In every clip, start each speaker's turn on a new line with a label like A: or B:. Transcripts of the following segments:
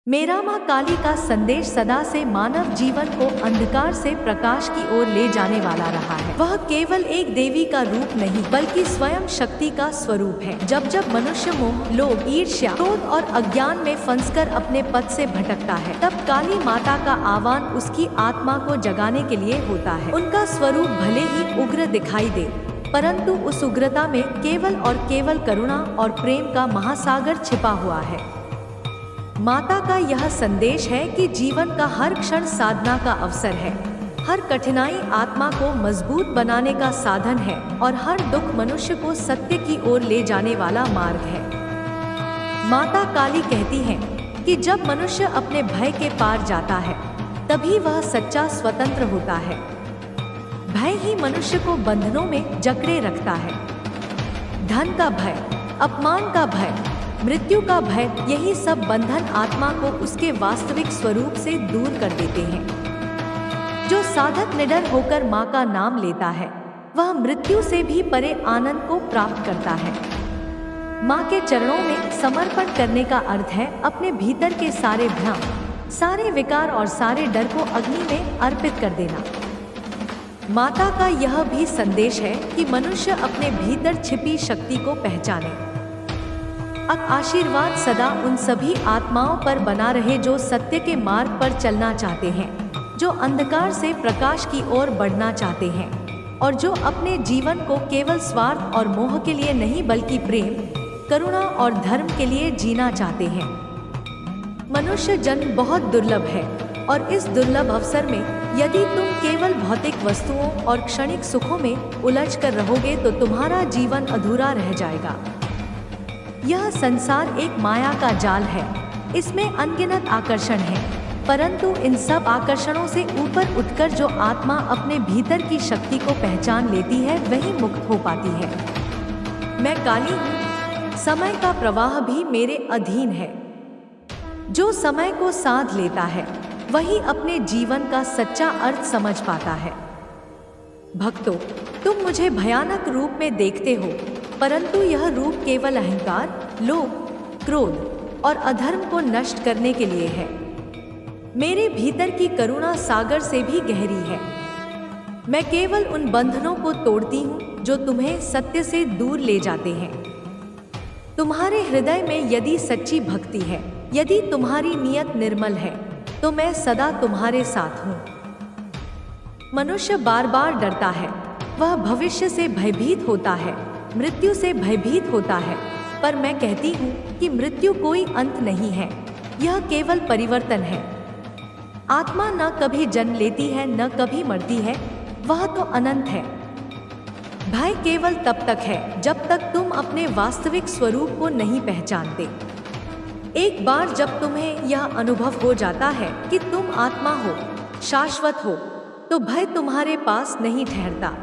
A: मेरा माँ काली का संदेश सदा से मानव जीवन को अंधकार से प्रकाश की ओर ले जाने वाला रहा है। वह केवल एक देवी का रूप नहीं बल्कि स्वयं शक्ति का स्वरूप है। जब जब मनुष्य मोह, लोभ, ईर्ष्या, क्रोध और अज्ञान में फंसकर अपने पथ से भटकता है, तब काली माता का आह्वान उसकी आत्मा को जगाने के लिए होता है। उनका स्वरूप भले ही उग्र दिखाई दे, परंतु उस उग्रता में केवल और केवल करुणा और प्रेम का महासागर छिपा हुआ है। माता का यह संदेश है कि जीवन का हर क्षण साधना का अवसर है, हर कठिनाई आत्मा को मजबूत बनाने का साधन है और हर दुख मनुष्य को सत्य की ओर ले जाने वाला मार्ग है। माता काली कहती है कि जब मनुष्य अपने भय के पार जाता है, तभी वह सच्चा स्वतंत्र होता है। भय ही मनुष्य को बंधनों में जकड़े रखता है। धन का भय, अपमान का भय, मृत्यु का भय, यही सब बंधन आत्मा को उसके वास्तविक स्वरूप से दूर कर देते हैं। जो साधक निडर होकर माँ का नाम लेता है, वह मृत्यु से भी परे आनंद को प्राप्त करता है। माँ के चरणों में समर्पण करने का अर्थ है अपने भीतर के सारे भ्रम, सारे विकार और सारे डर को अग्नि में अर्पित कर देना। माता का यह भी संदेश है कि मनुष्य अपने भीतर छिपी शक्ति को पहचाने। आशीर्वाद सदा उन सभी आत्माओं पर बना रहे जो सत्य के मार्ग पर चलना चाहते हैं, जो अंधकार से प्रकाश की ओर बढ़ना चाहते हैं और जो अपने जीवन को केवल स्वार्थ और मोह के लिए नहीं बल्कि प्रेम, करुणा और धर्म के लिए जीना चाहते हैं। मनुष्य जन्म बहुत दुर्लभ है और इस दुर्लभ अवसर में यदि तुम केवल भौतिक वस्तुओं और क्षणिक सुखों में उलझ कर रहोगे तो तुम्हारा जीवन अधूरा रह जाएगा। यह संसार एक माया का जाल है, इसमें अनगिनत आकर्षण है, परंतु इन सब आकर्षणों से ऊपर उठकर जो आत्मा अपने भीतर की शक्ति को पहचान लेती है, वही मुक्त हो पाती है। मैं काली हूँ, समय का प्रवाह भी मेरे अधीन है। जो समय को साध लेता है, वही अपने जीवन का सच्चा अर्थ समझ पाता है। भक्तों, तुम मुझे भयानक रूप में देखते हो, परंतु यह रूप केवल अहंकार, लोभ, क्रोध और अधर्म को नष्ट करने के लिए है। मेरे भीतर की करुणा सागर से भी गहरी है। मैं केवल उन बंधनों को तोड़ती हूँ जो तुम्हें सत्य से दूर ले जाते हैं। तुम्हारे हृदय में यदि सच्ची भक्ति है, यदि तुम्हारी नियत निर्मल है, तो मैं सदा तुम्हारे साथ हूँ। मनुष्य बार बार डरता है, वह भविष्य से भयभीत होता है, मृत्यु से भयभीत होता है, पर मैं कहती हूँ कि मृत्यु कोई अंत नहीं है, यह केवल परिवर्तन है। आत्मा न कभी जन्म लेती है न कभी मरती है, वह तो अनंत है। भय केवल तब तक है जब तक तुम अपने वास्तविक स्वरूप को नहीं पहचानते। एक बार जब तुम्हें यह अनुभव हो जाता है कि तुम आत्मा हो, शाश्वत हो, तो भय तुम्हारे पास नहीं ठहरता।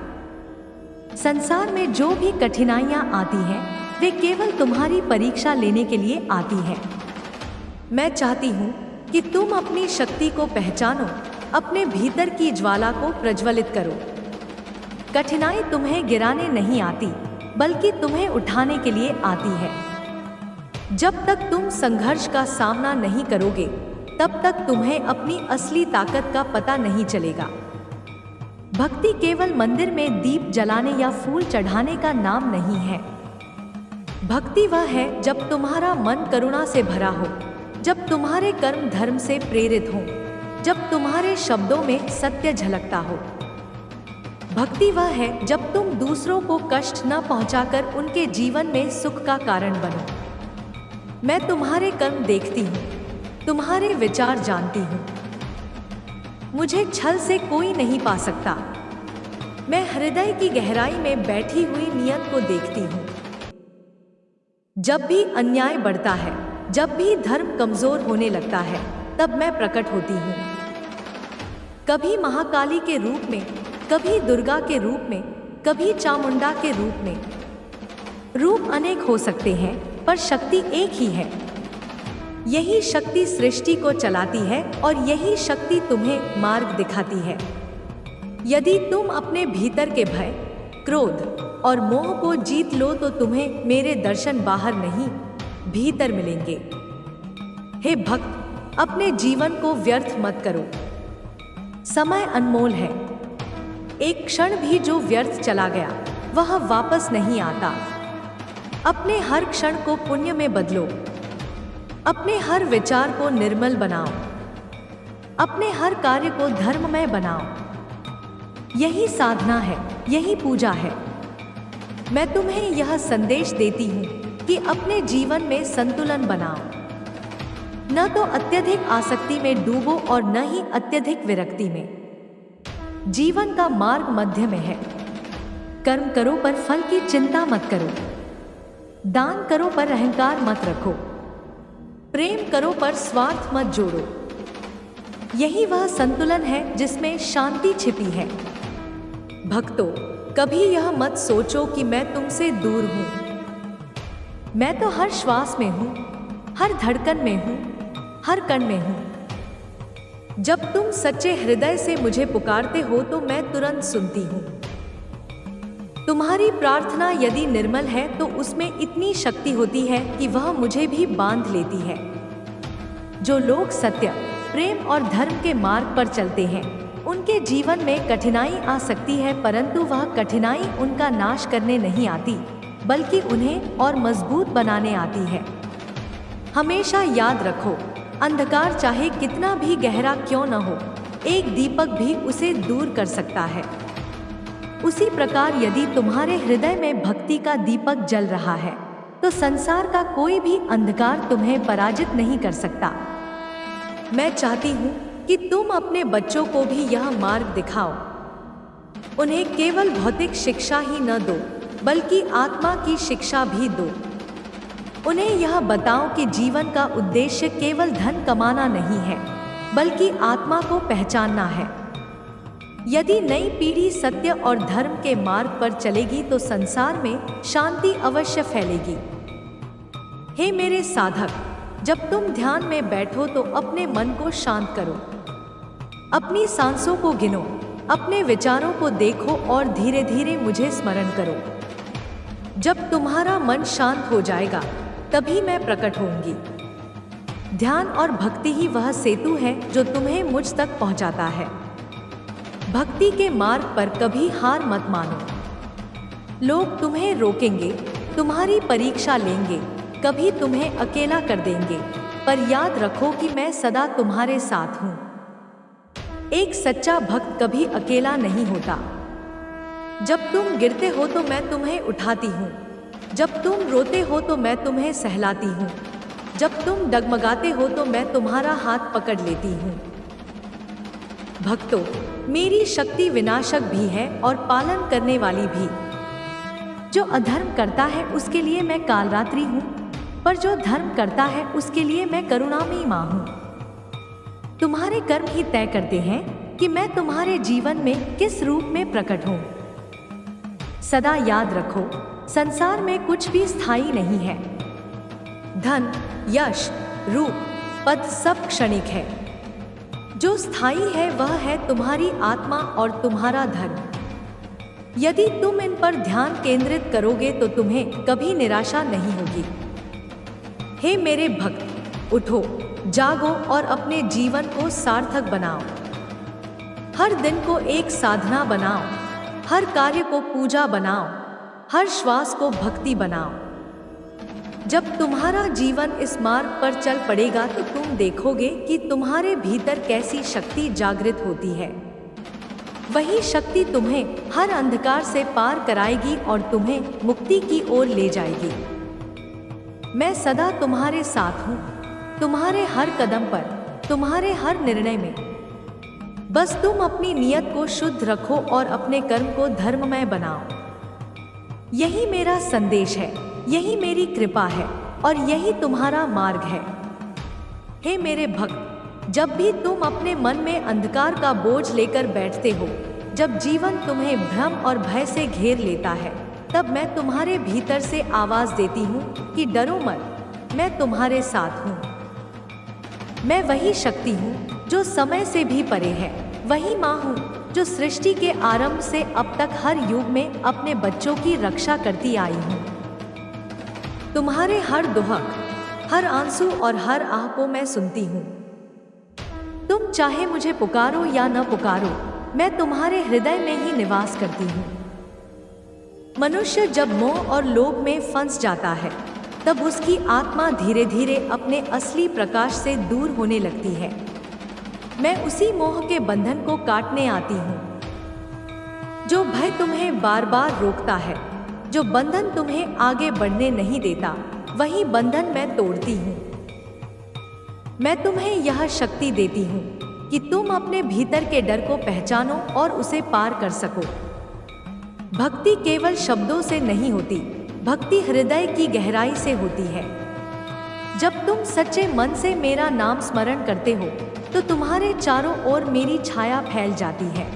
A: संसार में जो भी कठिनाइयां आती हैं, वे केवल तुम्हारी परीक्षा लेने के लिए आती हैं। मैं चाहती हूँ कि तुम अपनी शक्ति को पहचानो, अपने भीतर की ज्वाला को प्रज्वलित करो। कठिनाई तुम्हें गिराने नहीं आती, बल्कि तुम्हें उठाने के लिए आती है। जब तक तुम संघर्ष का सामना नहीं करोगे, तब तक तुम्हें अपनी असली ताकत का पता नहीं चलेगा। भक्ति केवल मंदिर में दीप जलाने या फूल चढ़ाने का नाम नहीं है। भक्ति वह है जब तुम्हारा मन करुणा से भरा हो, जब तुम्हारे कर्म धर्म से प्रेरित हो, जब तुम्हारे शब्दों में सत्य झलकता हो। भक्ति वह है जब तुम दूसरों को कष्ट न पहुंचाकर उनके जीवन में सुख का कारण बनो। मैं तुम्हारे कर्म देखती हूँ, तुम्हारे विचार जानती हूँ। मुझे छल से कोई नहीं पा सकता। मैं हृदय की गहराई में बैठी हुई नियत को देखती हूँ। जब भी अन्याय बढ़ता है, जब भी धर्म कमजोर होने लगता है, तब मैं प्रकट होती हूँ। कभी महाकाली के रूप में, कभी दुर्गा के रूप में, कभी चामुंडा के रूप में। रूप अनेक हो सकते हैं, पर शक्ति एक ही है। यही शक्ति सृष्टि को चलाती है और यही शक्ति तुम्हें मार्ग दिखाती है। यदि तुम अपने भीतर के भय, क्रोध और मोह को जीत लो तो तुम्हें मेरे दर्शन बाहर नहीं, भीतर मिलेंगे। हे भक्त, अपने जीवन को व्यर्थ मत करो। समय अनमोल है। एक क्षण भी जो व्यर्थ चला गया वह वापस नहीं आता। अपने हर क्षण को पुण्य में बदलो। अपने हर विचार को निर्मल बनाओ। अपने हर कार्य को धर्ममय बनाओ। यही साधना है, यही पूजा है। मैं तुम्हें यह संदेश देती हूँ कि अपने जीवन में संतुलन बनाओ। न तो अत्यधिक आसक्ति में डूबो और न ही अत्यधिक विरक्ति में। जीवन का मार्ग मध्य में है। कर्म करो पर फल की चिंता मत करो। दान करो पर अहंकार मत रखो। प्रेम करो पर स्वार्थ मत जोड़ो। यही वह संतुलन है जिसमें शांति छिपी है। भक्तों, कभी यह मत सोचो कि मैं तुमसे दूर हूं। मैं तो हर श्वास में हूं, हर धड़कन में हूं, हर कण में हूं। जब तुम सच्चे हृदय से मुझे पुकारते हो तो मैं तुरंत सुनती हूं। तुम्हारी प्रार्थना यदि निर्मल है तो उसमें इतनी शक्ति होती है कि वह मुझे भी बांध लेती है। जो लोग सत्य, प्रेम और धर्म के मार्ग पर चलते हैं उनके जीवन में कठिनाई आ सकती है, परंतु वह कठिनाई उनका नाश करने नहीं आती बल्कि उन्हें और मजबूत बनाने आती है। हमेशा याद रखो, अंधकार चाहे कितना भी गहरा क्यों न हो, एक दीपक भी उसे दूर कर सकता है। उसी प्रकार यदि तुम्हारे हृदय में भक्ति का दीपक जल रहा है तो संसार का कोई भी अंधकार तुम्हें पराजित नहीं कर सकता। मैं चाहती हूँ कि तुम अपने बच्चों को भी यह मार्ग दिखाओ। उन्हें केवल भौतिक शिक्षा ही न दो बल्कि आत्मा की शिक्षा भी दो। उन्हें यह बताओ कि जीवन का उद्देश्य केवल धन कमाना नहीं है बल्कि आत्मा को पहचानना है। यदि नई पीढ़ी सत्य और धर्म के मार्ग पर चलेगी तो संसार में शांति अवश्य फैलेगी। हे मेरे साधक, जब तुम ध्यान में बैठो तो अपने मन को शांत करो। अपनी सांसों को गिनो, अपने विचारों को देखो और धीरे धीरे मुझे स्मरण करो। जब तुम्हारा मन शांत हो जाएगा तभी मैं प्रकट होंगी। ध्यान और भक्ति ही वह सेतु है जो तुम्हें मुझ तक पहुंचाता है। भक्ति के मार्ग पर कभी हार मत मानो। लोग तुम्हें रोकेंगे, तुम्हारी परीक्षा लेंगे, कभी तुम्हें अकेला कर देंगे, पर याद रखो कि मैं सदा तुम्हारे साथ हूँ। एक सच्चा भक्त कभी अकेला नहीं होता। जब तुम गिरते हो तो मैं तुम्हें उठाती हूँ। जब तुम रोते हो तो मैं तुम्हें सहलाती हूँ। जब तुम डगमगाते हो तो मैं तुम्हारा हाथ पकड़ लेती हूँ। भक्तों, मेरी शक्ति विनाशक भी है और पालन करने वाली भी। जो अधर्म करता है उसके लिए मैं कालरात्रि हूँ, पर जो धर्म करता है उसके लिए मैं करुणामयी माँ हूँ। तुम्हारे कर्म ही तय करते हैं कि मैं तुम्हारे जीवन में किस रूप में प्रकट हूँ। सदा याद रखो, संसार में कुछ भी स्थायी नहीं है। धन, यश, रूप, पद सब क्षणिक है। जो स्थायी है वह है तुम्हारी आत्मा और तुम्हारा धर्म। यदि तुम इन पर ध्यान केंद्रित करोगे तो तुम्हें कभी निराशा नहीं होगी। हे मेरे भक्त, उठो, जागो और अपने जीवन को सार्थक बनाओ। हर दिन को एक साधना बनाओ, हर कार्य को पूजा बनाओ, हर श्वास को भक्ति बनाओ। जब तुम्हारा जीवन इस मार्ग पर चल पड़ेगा तो तुम देखोगे कि तुम्हारे भीतर कैसी शक्ति जागृत होती है। वही शक्ति तुम्हें हर अंधकार से पार कराएगी और तुम्हें मुक्ति की ओर ले जाएगी। मैं सदा तुम्हारे साथ हूँ, तुम्हारे हर कदम पर, तुम्हारे हर निर्णय में। बस तुम अपनी नियत को शुद्ध रखो और अपने कर्म को धर्ममय बनाओ। यही मेरा संदेश है, यही मेरी कृपा है और यही तुम्हारा मार्ग है। हे मेरे भक्त, जब भी तुम अपने मन में अंधकार का बोझ लेकर बैठते हो, जब जीवन तुम्हें भ्रम और भय से घेर लेता है, तब मैं तुम्हारे भीतर से आवाज देती हूँ कि डरो मत, मैं तुम्हारे साथ हूँ। मैं वही शक्ति हूँ जो समय से भी परे है, वही माँ हूँ जो सृष्टि के आरंभ से अब तक हर युग में अपने बच्चों की रक्षा करती आई हूँ। तुम्हारे हर दुहक, हर आंसू और हर आह को मैं सुनती हूँ। तुम चाहे मुझे पुकारो या न पुकारो, मैं तुम्हारे हृदय में ही निवास करती हूँ। मनुष्य जब मोह और लोभ में फंस जाता है, तब उसकी आत्मा धीरे धीरे अपने असली प्रकाश से दूर होने लगती है। मैं उसी मोह के बंधन को काटने आती हूँ। जो भय तुम्हें बार बार रोकता है, जो बंधन तुम्हें आगे बढ़ने नहीं देता, वही बंधन मैं तोड़ती हूँ। मैं तुम्हें यह शक्ति देती हूँ कि तुम अपने भीतर के डर को पहचानो और उसे पार कर सको। भक्ति केवल शब्दों से नहीं होती, भक्ति हृदय की गहराई से होती है। जब तुम सच्चे मन से मेरा नाम स्मरण करते हो, तो तुम्हारे चारों ओर मेरी छाया फैल जाती है।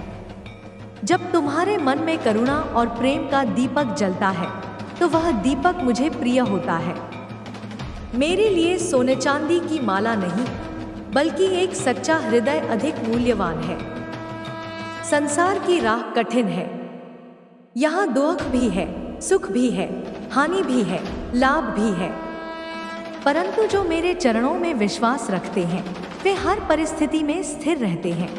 A: जब तुम्हारे मन में करुणा और प्रेम का दीपक जलता है, तो वह दीपक मुझे प्रिय होता है। मेरे लिए सोने चांदी की माला नहीं, बल्कि एक सच्चा हृदय अधिक मूल्यवान है। संसार की राह कठिन है, यहाँ दुख भी है, सुख भी है, हानि भी है, लाभ भी है। परंतु जो मेरे चरणों में विश्वास रखते हैं, वे हर परिस्थिति में स्थिर रहते हैं।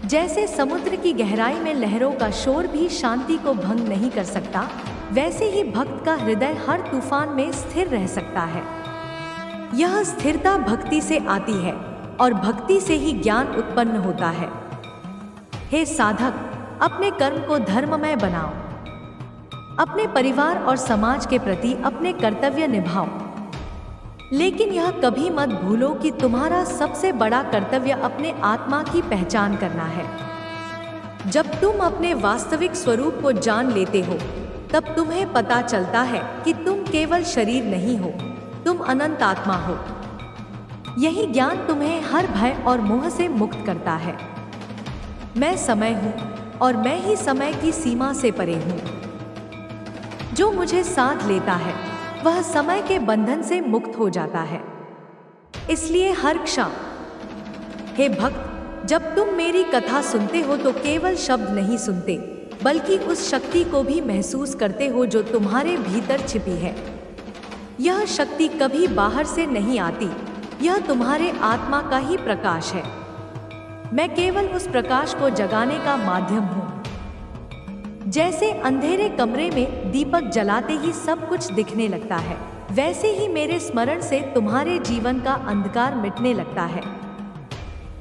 A: जैसे समुद्र की गहराई में लहरों का शोर भी शांति को भंग नहीं कर सकता, वैसे ही भक्त का हृदय हर तूफान में स्थिर रह सकता है। यह स्थिरता भक्ति से आती है और भक्ति से ही ज्ञान उत्पन्न होता है। हे साधक, अपने कर्म को धर्ममय बनाओ। अपने परिवार और समाज के प्रति अपने कर्तव्य निभाओ। लेकिन यह कभी मत भूलो कि तुम्हारा सबसे बड़ा कर्तव्य अपने आत्मा की पहचान करना है। जब तुम अपने वास्तविक स्वरूप को जान लेते हो, तब तुम्हें पता चलता है कि तुम केवल शरीर नहीं हो, तुम अनंत आत्मा हो। यही ज्ञान तुम्हें हर भय और मोह से मुक्त करता है। मैं समय हूँ और मैं ही समय की सीमा से परे हूँ। जो मुझे साथ लेता है, वह समय के बंधन से मुक्त हो जाता है। इसलिए हर क्षण, हे भक्त, जब तुम मेरी कथा सुनते हो तो केवल शब्द नहीं सुनते, बल्कि उस शक्ति को भी महसूस करते हो जो तुम्हारे भीतर छिपी है। यह शक्ति कभी बाहर से नहीं आती, यह तुम्हारे आत्मा का ही प्रकाश है। मैं केवल उस प्रकाश को जगाने का माध्यम हूँ। जैसे अंधेरे कमरे में दीपक जलाते ही सब कुछ दिखने लगता है, वैसे ही मेरे स्मरण से तुम्हारे जीवन का अंधकार मिटने लगता है।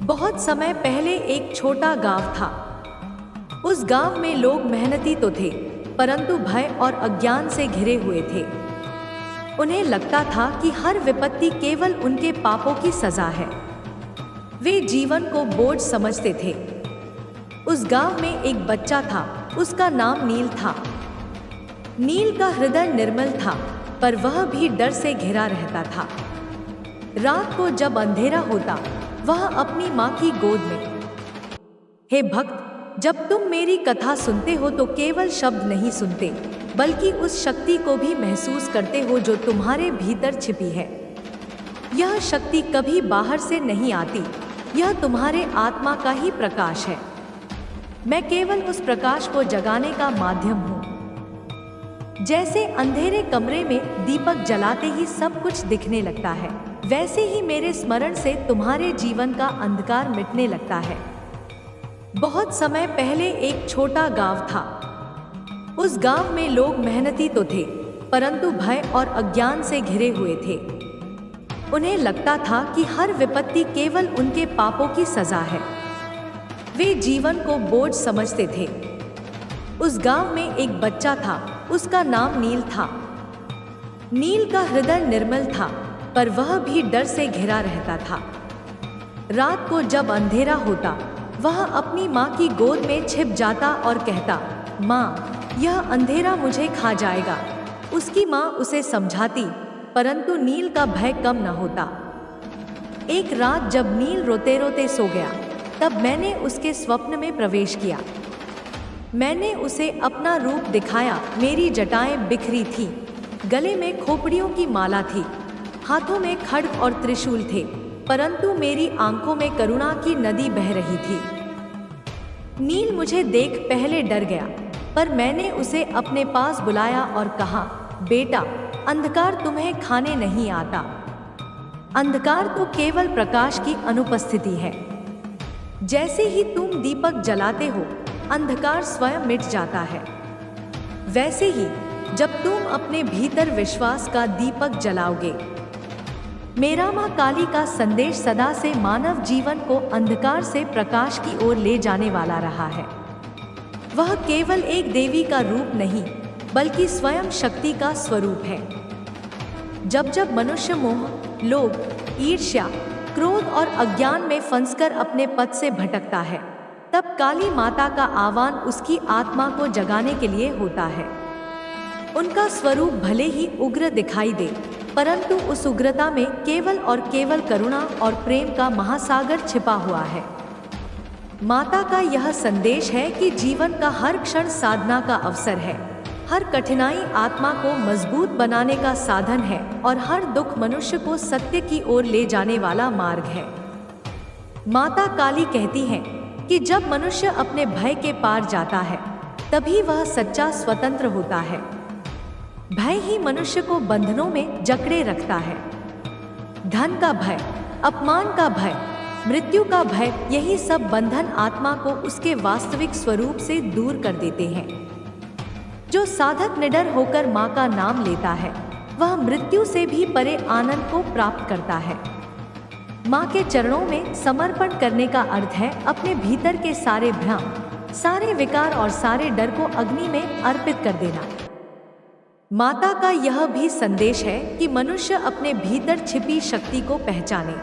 A: बहुत समय पहले एक छोटा गांव था। उस गांव में लोग मेहनती तो थे, परंतु भय और अज्ञान से घिरे हुए थे। उन्हें लगता था कि हर विपत्ति केवल उनके पापों की सजा है। वे जीवन को बोझ समझते थे। उस गांव में एक बच्चा था, उसका नाम नील था। नील का हृदय निर्मल था, पर वह भी डर से घिरा रहता था। रात को जब अंधेरा होता, वह अपनी माँ की गोद में। हे भक्त, जब तुम मेरी कथा सुनते हो तो केवल शब्द नहीं सुनते, बल्कि उस शक्ति को भी महसूस करते हो जो तुम्हारे भीतर छिपी है। यह शक्ति कभी बाहर से नहीं आती, यह तुम्हारे आत्मा का ही प्रकाश है। मैं केवल उस प्रकाश को जगाने का माध्यम हूँ। जैसे अंधेरे कमरे में दीपक जलाते ही सब कुछ दिखने लगता है, वैसे ही मेरे स्मरण से तुम्हारे जीवन का अंधकार मिटने लगता है। बहुत समय पहले एक छोटा गांव था। उस गांव में लोग मेहनती तो थे, परंतु भय और अज्ञान से घिरे हुए थे। उन्हें लगता था कि हर विपत्ति केवल उनके पापों की सजा है। वे जीवन को बोझ समझते थे। उस गांव में एक बच्चा था, उसका नाम नील था। नील का हृदय निर्मल था, पर वह भी डर से घिरा रहता था। रात को जब अंधेरा होता, वह अपनी माँ की गोद में छिप जाता और कहता, माँ, यह अंधेरा मुझे खा जाएगा। उसकी माँ उसे समझाती, परंतु नील का भय कम न होता। एक रात जब नील रोते रोते सो गया, तब मैंने उसके स्वप्न में प्रवेश किया। मैंने उसे अपना रूप दिखाया। मेरी जटाएं बिखरी थी, गले में खोपड़ियों की माला थी, हाथों में खड्ग और त्रिशूल थे, परंतु मेरी आंखों में करुणा की नदी बह रही थी। नील मुझे देख पहले डर गया, पर मैंने उसे अपने पास बुलाया और कहा, बेटा, अंधकार तुम्हें खाने नहीं आता। अंधकार तो केवल प्रकाश की अनुपस्थिति है। जैसे ही तुम दीपक जलाते हो, अंधकार स्वयं मिट जाता है। वैसे ही जब तुम अपने भीतर विश्वास का दीपक जलाओगे, मेरा मां काली का संदेश सदा से मानव जीवन को अंधकार से प्रकाश की ओर ले जाने वाला रहा है। वह केवल एक देवी का रूप नहीं, बल्कि स्वयं शक्ति का स्वरूप है। जब जब मनुष्य मोह, लोभ, ईर्ष्या, क्रोध और अज्ञान में फंसकर अपने पथ से भटकता है, तब काली माता का आह्वान उसकी आत्मा को जगाने के लिए होता है। उनका स्वरूप भले ही उग्र दिखाई दे, परंतु उस उग्रता में केवल और केवल करुणा और प्रेम का महासागर छिपा हुआ है। माता का यह संदेश है कि जीवन का हर क्षण साधना का अवसर है, हर कठिनाई आत्मा को मजबूत बनाने का साधन है और हर दुख मनुष्य को सत्य की ओर ले जाने वाला मार्ग है। माता काली कहती हैं कि जब मनुष्य अपने भय के पार जाता है, तभी वह सच्चा स्वतंत्र होता है। भय ही मनुष्य को बंधनों में जकड़े रखता है। धन का भय, अपमान का भय, मृत्यु का भय, यही सब बंधन आत्मा को उसके वास्तविक स्वरूप से दूर कर देते हैं। जो साधक निडर होकर माँ का नाम लेता है, वह मृत्यु से भी परे आनंद को प्राप्त करता है। माँ के चरणों में समर्पण करने का अर्थ है अपने भीतर के सारे भ्रम, सारे विकार और सारे डर को अग्नि में अर्पित कर देना। माता का यह भी संदेश है कि मनुष्य अपने भीतर छिपी शक्ति को पहचाने।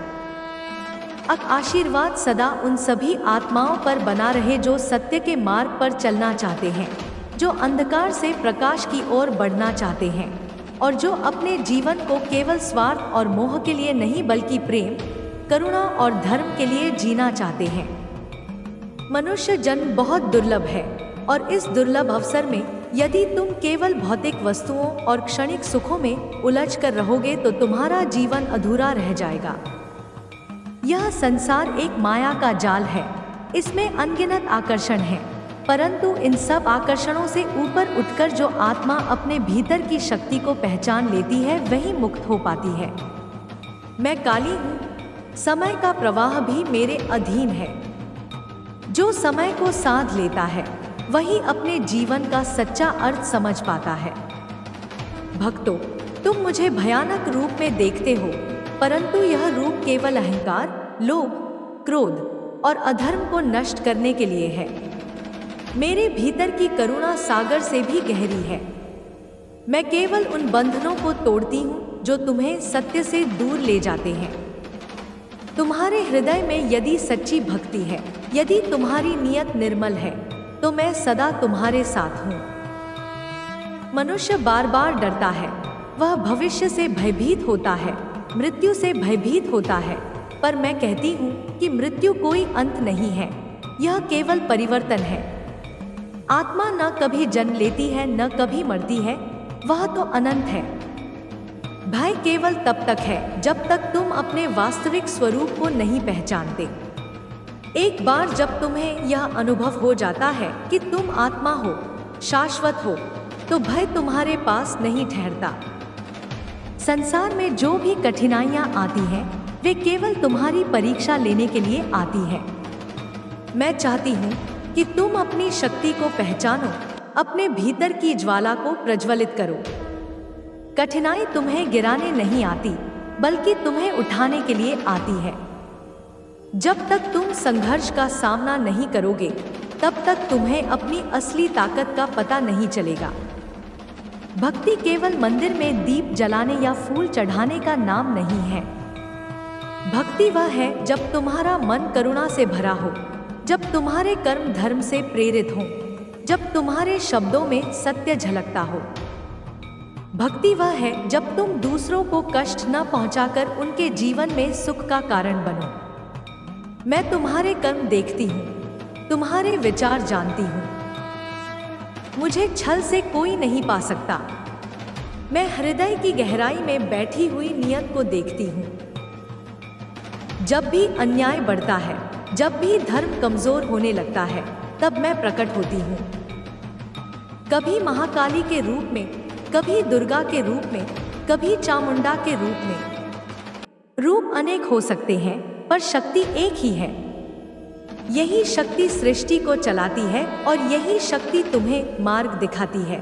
A: आशीर्वाद सदा उन सभी आत्माओं पर बना रहे जो सत्य के मार्ग पर चलना चाहते हैं, जो अंधकार से प्रकाश की ओर बढ़ना चाहते हैं और जो अपने जीवन को केवल स्वार्थ और मोह के लिए नहीं बल्कि प्रेम, करुणा और धर्म के लिए जीना चाहते हैं। मनुष्य जन्म बहुत दुर्लभ है और इस दुर्लभ अवसर में यदि तुम केवल भौतिक वस्तुओं और क्षणिक सुखों में उलझ कर रहोगे तो तुम्हारा जीवन अधूरा रह जाएगा। यह संसार एक माया का जाल है, इसमें अनगिनत आकर्षण हैं, परंतु इन सब आकर्षणों से ऊपर उठकर जो आत्मा अपने भीतर की शक्ति को पहचान लेती है, वही मुक्त हो पाती है। मैं काली हूँ, समय का प्रवाह भी मेरे अधीन है। जो समय को साध लेता है, वही अपने जीवन का सच्चा अर्थ समझ पाता है। भक्तों, तुम मुझे भयानक रूप में देखते हो, परंतु यह रूप केवल अहंकार, लोभ, क्रोध और अधर्म को नष्ट करने के लिए है। मेरे भीतर की करुणा सागर से भी गहरी है। मैं केवल उन बंधनों को तोड़ती हूँ जो तुम्हें सत्य से दूर ले जाते हैं। तुम्हारे हृदय में यदि सच्ची भक्ति है, यदि तुम्हारी नियत निर्मल है, तो मैं सदा तुम्हारे साथ हूँ। मनुष्य बार बार डरता है, वह भविष्य से भयभीत होता है, मृत्यु से भयभीत होता है, पर मैं कहती हूँ कि मृत्यु कोई अंत नहीं है, यह केवल परिवर्तन है। आत्मा न कभी जन्म लेती है, न कभी मरती है, वह तो अनंत है। भय केवल तब तक है जब तक तुम अपने वास्तविक स्वरूप को नहीं पहचानते। एक बार जब तुम्हें यह अनुभव हो जाता है कि तुम आत्मा हो, शाश्वत हो, तो भय तुम्हारे पास नहीं ठहरता। संसार में जो भी कठिनाइयां आती हैं, वे केवल तुम्हारी परीक्षा लेने के लिए आती हैं। मैं चाहती हूँ कि तुम अपनी शक्ति को पहचानो, अपने भीतर की ज्वाला को प्रज्वलित करो। कठिनाई तुम्हें गिराने नहीं आती, बल्कि तुम्हें उठाने के लिए आती है। जब तक तुम संघर्ष का सामना नहीं करोगे, तब तक तुम्हें अपनी असली ताकत का पता नहीं चलेगा। भक्ति केवल मंदिर में दीप जलाने या फूल चढ़ाने का नाम नहीं है। भक्ति वह है जब तुम्हारा मन करुणा से भरा हो, जब तुम्हारे कर्म धर्म से प्रेरित हों, जब तुम्हारे शब्दों में सत्य झलकता हो। भक्ति वह है जब तुम दूसरों को कष्ट न पहुंचाकर उनके जीवन में सुख का कारण बनो। मैं तुम्हारे कर्म देखती हूँ, तुम्हारे विचार जानती हूँ। मुझे छल से कोई नहीं पा सकता। मैं हृदय की गहराई में बैठी हुई नियत को देखती हूँ। जब भी अन्याय बढ़ता है, जब भी धर्म कमजोर होने लगता है, तब मैं प्रकट होती हूँ। कभी महाकाली के रूप में, कभी दुर्गा के रूप में, कभी चामुंडा के रूप में। रूप अनेक हो सकते हैं पर शक्ति एक ही है। यही शक्ति सृष्टि को चलाती है और यही शक्ति तुम्हें मार्ग दिखाती है।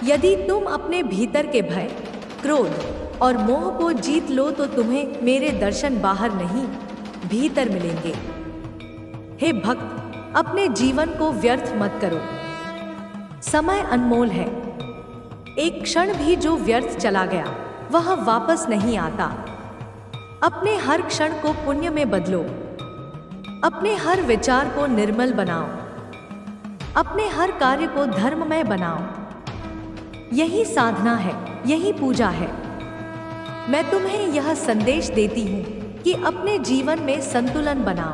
A: यदि तुम अपने भीतर के भय, क्रोध और मोह को जीत लो तो तुम्हें मेरे दर्शन बाहर नहीं, भीतर मिलेंगे। हे भक्त, अपने जीवन को व्यर्थ मत करो। समय अनमोल है। एक क्षण भी जो व्यर्थ चला गया वह वापस नहीं आता। अपने हर क्षण को पुण्य में बदलो। अपने हर विचार को निर्मल बनाओ। अपने हर कार्य को धर्ममय बनाओ। यही साधना है, यही पूजा है। मैं तुम्हें यह संदेश देती हूँ कि अपने जीवन में संतुलन बनाओ।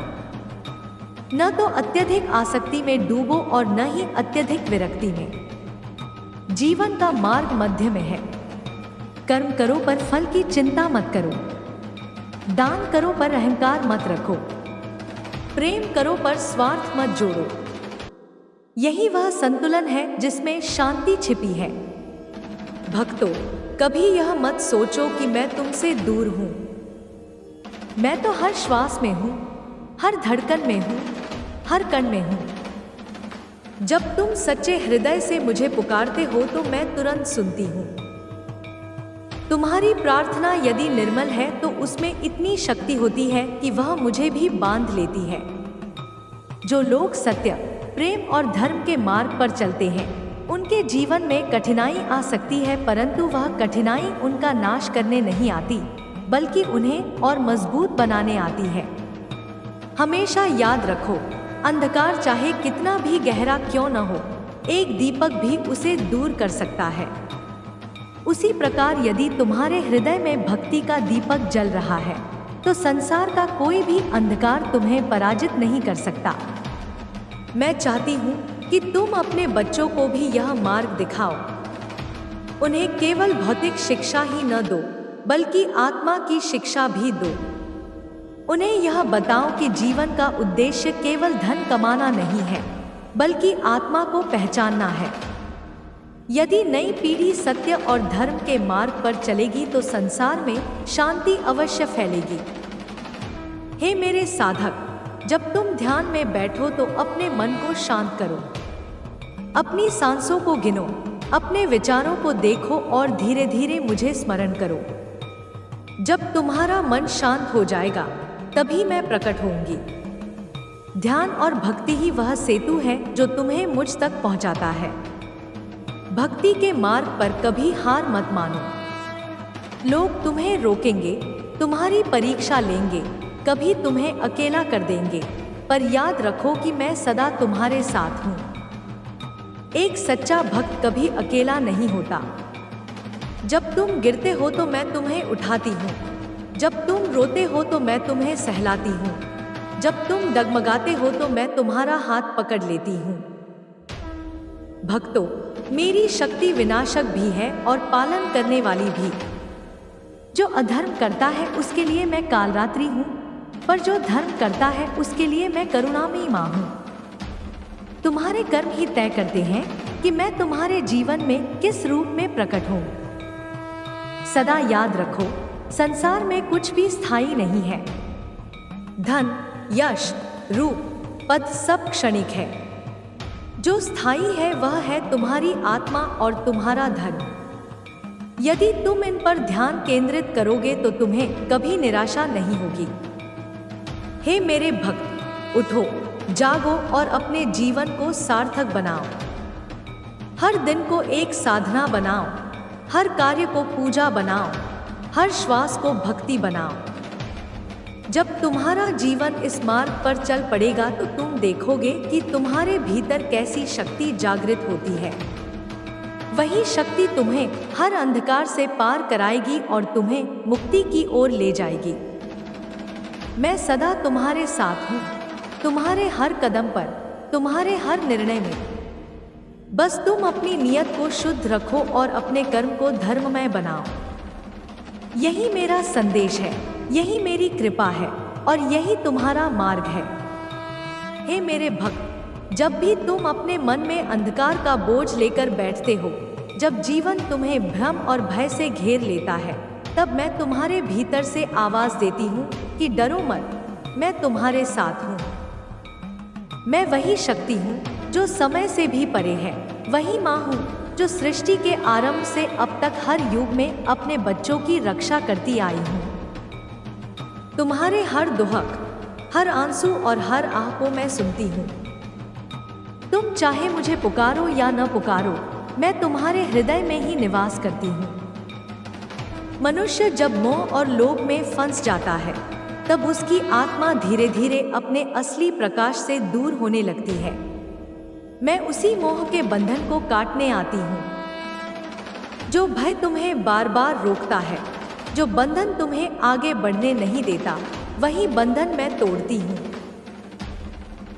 A: न तो अत्यधिक आसक्ति में डूबो और न ही अत्यधिक विरक्ति में। जीवन का मार्ग मध्य में है। कर्म करो पर फल की चिंता मत करो। दान करो पर अहंकार मत रखो। प्रेम करो पर स्वार्थ मत जोड़ो। यही वह संतुलन है जिसमें शांति छिपी है। भक्तों, कभी यह मत सोचो कि मैं तुमसे दूर हूं। मैं तो हर श्वास में हूं, हर धड़कन में हूं, हर कण में हूं। जब तुम सच्चे हृदय से मुझे पुकारते हो तो मैं तुरंत सुनती हूं। तुम्हारी प्रार्थना यदि निर्मल है तो उसमें इतनी शक्ति होती है कि वह मुझे भी बांध लेती है। जो लोग सत्य, प्रेम और धर्म के मार्ग पर चलते हैं उनके जीवन में कठिनाई आ सकती है, परंतु वह कठिनाई उनका नाश करने नहीं आती बल्कि उन्हें और मजबूत बनाने आती है। हमेशा याद रखो, अंधकार चाहे कितना भी गहरा क्यों न हो, एक दीपक भी उसे दूर कर सकता है। उसी प्रकार यदि तुम्हारे हृदय में भक्ति का दीपक जल रहा है तो संसार का कोई भी अंधकार तुम्हें पराजित नहीं कर सकता। मैं चाहती हूँ कि तुम अपने बच्चों को भी यह मार्ग दिखाओ। उन्हें केवल भौतिक शिक्षा ही न दो बल्कि आत्मा की शिक्षा भी दो। उन्हें यह बताओ कि जीवन का उद्देश्य केवल धन कमाना नहीं है बल्कि आत्मा को पहचानना है। यदि नई पीढ़ी सत्य और धर्म के मार्ग पर चलेगी तो संसार में शांति अवश्य फैलेगी। हे मेरे साधक, जब तुम ध्यान में बैठो तो अपने मन को शांत करो। अपनी सांसों को गिनो, अपने विचारों को देखो और धीरे धीरे मुझे स्मरण करो। जब तुम्हारा मन शांत हो जाएगा तभी मैं प्रकट होऊंगी। ध्यान और भक्ति ही वह सेतु है जो तुम्हें मुझ तक पहुंचाता है। भक्ति के मार्ग पर कभी हार मत मानो। लोग तुम्हें रोकेंगे, तुम्हारी परीक्षा लेंगे, कभी तुम्हें अकेला कर देंगे, पर याद रखो कि मैं सदा तुम्हारे साथ हूँ। एक सच्चा भक्त कभी अकेला नहीं होता। जब तुम गिरते हो तो मैं तुम्हें उठाती हूँ। जब तुम रोते हो तो मैं तुम्हें सहलाती हूँ। जब तुम डगमगाते हो तो मैं तुम्हारा हाथ पकड़ लेती हूँ। भक्तों, मेरी शक्ति विनाशक भी है और पालन करने वाली भी। जो अधर्म करता है उसके लिए मैं कालरात्रि हूँ, पर जो धर्म करता है उसके लिए मैं करुणामयी माँ हूँ। तुम्हारे कर्म ही तय करते हैं कि मैं तुम्हारे जीवन में किस रूप में प्रकट हूँ। सदा याद रखो, संसार में कुछ भी स्थायी नहीं है। धन, यश, रूप, पद सब क्षणिक है। जो स्थायी है वह है तुम्हारी आत्मा और तुम्हारा धर्म। यदि तुम इन पर ध्यान केंद्रित करोगे तो तुम्हें कभी निराशा नहीं होगी। हे मेरे भक्त, उठो, जागो और अपने जीवन को सार्थक बनाओ। हर दिन को एक साधना बनाओ, हर कार्य को पूजा बनाओ, हर श्वास को भक्ति बनाओ। जब तुम्हारा जीवन इस मार्ग पर चल पड़ेगा तो तुम देखोगे कि तुम्हारे भीतर कैसी शक्ति जागृत होती है। वही शक्ति तुम्हें हर अंधकार से पार कराएगी और तुम्हें मुक्ति की ओर ले जाएगी। मैं सदा तुम्हारे साथ हूँ, तुम्हारे हर कदम पर, तुम्हारे हर निर्णय में। बस तुम अपनी नियत को शुद्ध रखो और अपने कर्म को धर्ममय बनाओ। यही मेरा संदेश है, यही मेरी कृपा है और यही तुम्हारा मार्ग है। हे मेरे भक्त, जब भी तुम अपने मन में अंधकार का बोझ लेकर बैठते हो, जब जीवन तुम्हें भ्रम और भय से घेर लेता है, तब मैं तुम्हारे भीतर से आवाज देती हूँ कि डरो मत, मैं तुम्हारे साथ हूँ। मैं वही शक्ति हूँ जो समय से भी परे है, वही माँ हूँ जो सृष्टि के आरंभ से अब तक हर युग में अपने बच्चों की रक्षा करती आई हूँ। तुम्हारे हर दुहक, हर आंसू और हर आह को मैं सुनती हूँ। तुम चाहे मुझे पुकारो या न पुकारो, मैं तुम्हारे हृदय में ही निवास करती हूँ। मनुष्य जब मोह और लोभ में फंस जाता है, तब उसकी आत्मा धीरे धीरे अपने असली प्रकाश से दूर होने लगती है। मैं उसी मोह के बंधन को काटने आती हूँ। जो भय तुम्हें बार बार रोकता है, जो बंधन तुम्हें आगे बढ़ने नहीं देता, वही बंधन मैं तोड़ती हूँ।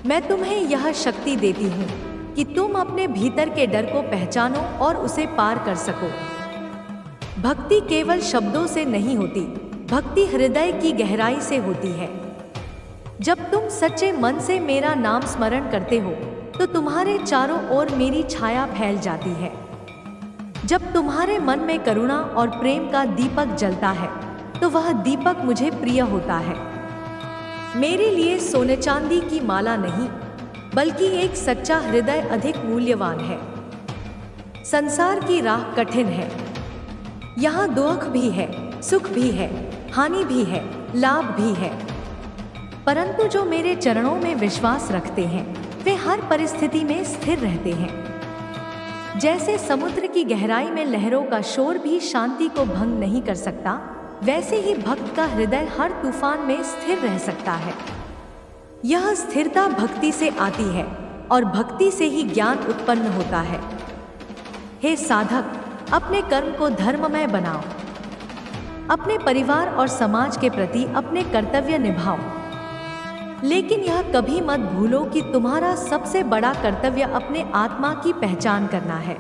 A: मैं तुम्हें यह शक्ति देती हूँ कि तुम अपने भीतर के डर को पहचानो और उसे पार कर सको। भक्ति केवल शब्दों से नहीं होती, भक्ति हृदय की गहराई से होती है। जब तुम सच्चे मन से मेरा नाम स्मरण करते हो, तो तुम्हारे चारों ओर मेरी छाया फैल जाती है। जब तुम्हारे मन में करुणा और प्रेम का दीपक जलता है, तो वह दीपक मुझे प्रिय होता है। मेरे लिए सोने चांदी की माला नहीं, बल्कि एक सच्चा हृदय अधिक मूल्यवान है। संसार की राह कठिन है, यहाँ दुख भी है, सुख भी है, हानि भी है, लाभ भी है। परंतु जो मेरे चरणों में विश्वास रखते हैं, वे हर परिस्थिति में स्थिर रहते हैं। जैसे समुद्र की गहराई में लहरों का शोर भी शांति को भंग नहीं कर सकता, वैसे ही भक्त का हृदय हर तूफान में स्थिर रह सकता है। यह स्थिरता भक्ति से आती है और भक्ति से ही ज्ञान उत्पन्न होता है। हे साधक, अपने कर्म को धर्ममय बनाओ। अपने परिवार और समाज के प्रति अपने कर्तव्य निभाओ। लेकिन यह कभी मत भूलो कि तुम्हारा सबसे बड़ा कर्तव्य अपने आत्मा की पहचान करना है।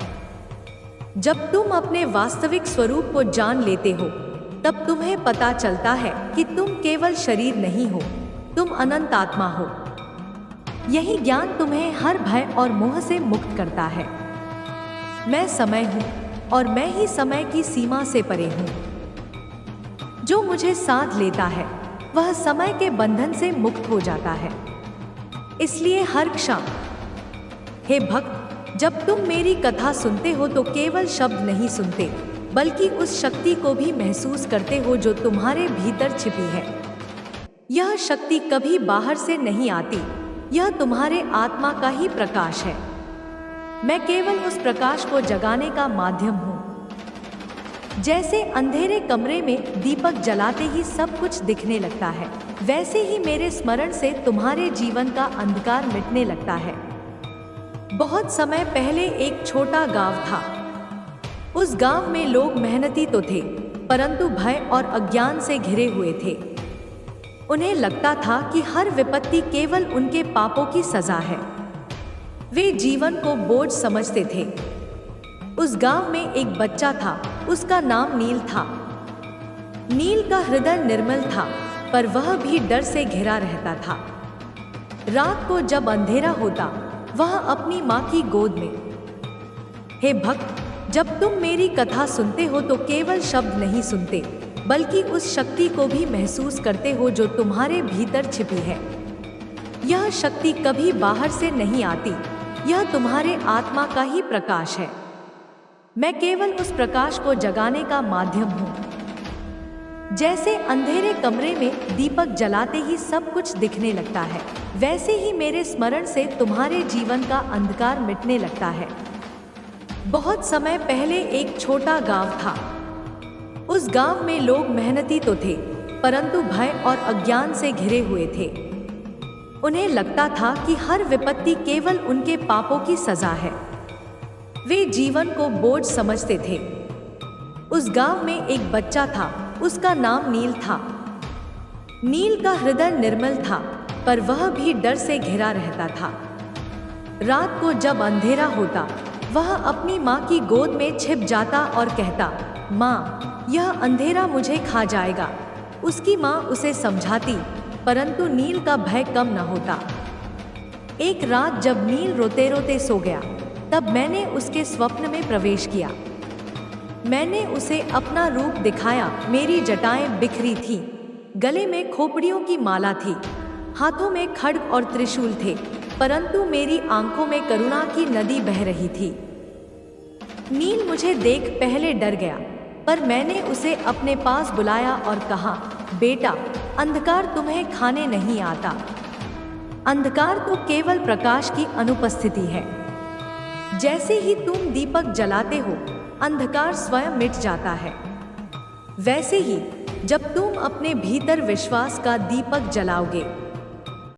A: जब तुम अपने वास्तविक स्वरूप को जान लेते हो, तब तुम्हें पता चलता है कि तुम केवल शरीर नहीं हो, तुम अनंत आत्मा हो। यही ज्ञान तुम्हें हर भय और मोह से मुक्त करता है। मैं समय हूँ और मैं ही समय की सीमा से परे हूँ। जो मुझे साध लेता है, वह समय के बंधन से मुक्त हो जाता है। इसलिए हर क्षण, हे भक्त, जब तुम मेरी कथा सुनते हो तो केवल शब्द नहीं सुनते, बल्कि उस शक्ति को भी महसूस करते हो जो तुम्हारे भीतर छिपी है। यह शक्ति कभी बाहर से नहीं आती, यह तुम्हारे आत्मा का ही प्रकाश है। मैं केवल उस प्रकाश को जगाने का माध्यम हूँ। जैसे अंधेरे कमरे में दीपक जलाते ही सब कुछ दिखने लगता है, वैसे ही मेरे स्मरण से तुम्हारे जीवन का अंधकार मिटने लगता है। बहुत समय पहले एक छोटा गांव था। उस गांव में लोग मेहनती तो थे, परंतु भय और अज्ञान से घिरे हुए थे। उन्हें लगता था कि हर विपत्ति केवल उनके पापों की सजा है। वे जीवन को बोझ समझते थे। उस गांव में एक बच्चा था, उसका नाम नील था। नील का हृदय निर्मल था, पर वह भी डर से घिरा रहता था। रात को जब अंधेरा होता, वह अपनी माँ की गोद में। हे भक्त, जब तुम मेरी कथा सुनते हो तो केवल शब्द नहीं सुनते, बल्कि उस शक्ति को भी महसूस करते हो जो तुम्हारे भीतर छिपी है। यह शक्ति कभी बाहर से नहीं आती, यह तुम्हारे आत्मा का ही प्रकाश है। मैं केवल उस प्रकाश को जगाने का माध्यम हूँ। जैसे अंधेरे कमरे में दीपक जलाते ही सब कुछ दिखने लगता है, वैसे ही मेरे स्मरण से तुम्हारे जीवन का अंधकार मिटने लगता है। बहुत समय पहले एक छोटा गांव था। उस गांव में लोग मेहनती तो थे, परंतु भय और अज्ञान से घिरे हुए थे। उन्हें लगता था कि हर विपत्ति केवल उनके पापों की सजा है। वे जीवन को बोझ समझते थे। उस गांव में एक बच्चा था, उसका नाम नील था। नील का हृदय निर्मल था, पर वह भी डर से घिरा रहता था। रात को जब अंधेरा होता, वह अपनी माँ की गोद में छिप जाता और कहता, माँ, यह अंधेरा मुझे खा जाएगा। उसकी माँ उसे समझाती, परंतु नील का भय कम न होता। एक रात जब नील रोते रोते सो गया, तब मैंने उसके स्वप्न में प्रवेश किया। मैंने उसे अपना रूप दिखाया। मेरी जटाएं बिखरी थीं, गले में खोपड़ियों की माला थी, हाथों में खड्ग और त्रिशूल थे, परंतु मेरी आंखों में करुणा की नदी बह रही थी। नील मुझे देख पहले डर गया, पर मैंने उसे अपने पास बुलाया और कहा, बेटा, अंधकार तुम्हें खाने नहीं आता। अंधकार तो केवल प्रकाश की अनुपस्थिति है। जैसे ही तुम दीपक जलाते हो, अंधकार स्वयं मिट जाता है। वैसे ही जब तुम अपने भीतर विश्वास का दीपक जलाओगे,